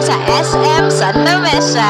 ngayon sa SM Santa Mesa.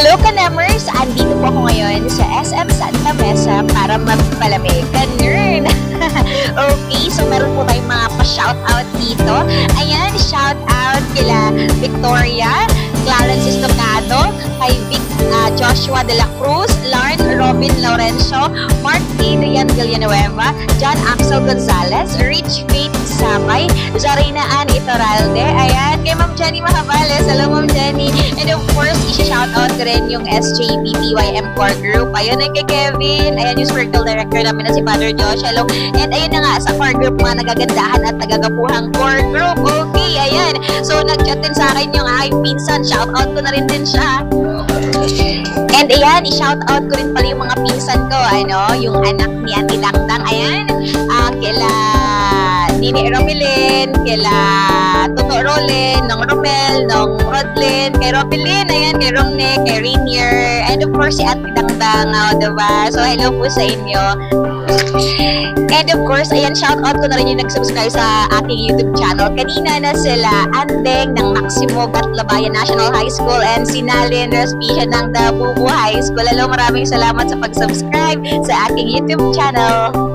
Hello Kanemers! Andito po ako ngayon sa SM Santa Mesa para magpalamig. Ganun! Okay, so meron po tayong mga pa-shoutout dito. Ayan, shoutout kila Victoria, Clarence Estocado, kay Joshua de la Cruz, Lauren Robin Laurencio, Mark Adrian Villanueva, John Axel Gonzalez, Rich Faith Sabay, Zarina Ann Itoralde, ayan, kay Ma'am Jenny Mahabales, hello Ma'am Jenny, and of course, i-shoutout ko rin yung SJBBYM Core Group, ayun ay kay Kevin, ayan yung spiritual director namin na si Father Josh, hello, and ayun na nga, sa Core Group, mga nagagandahan at nagagapuhang Core Group, okay, ayan, so nag-chat din sa akin yung aking pinsan, shoutout ko na rin din siya. And ayan, i-shoutout ko rin pala yung mga pinsan ko, ano, yung anak ni Auntie Dangdang, ayan, kila Nini Romelin, kila Toto Rolin, Nong Romel, Nong Rodlin, kay Robelin, ayan, kay Romne, kay Rainier, and of course si Auntie Dangdang, diba? So hello po sa inyo. And of course, ayan, shoutout ko na rin yung nag-subscribe sa aking YouTube channel. Kanina na sila Andeng ng Maximo Gatlabayan National High School and si Nalin Respicia ng Dabubu High School. Hello, maraming salamat sa pag-subscribe sa aking YouTube channel.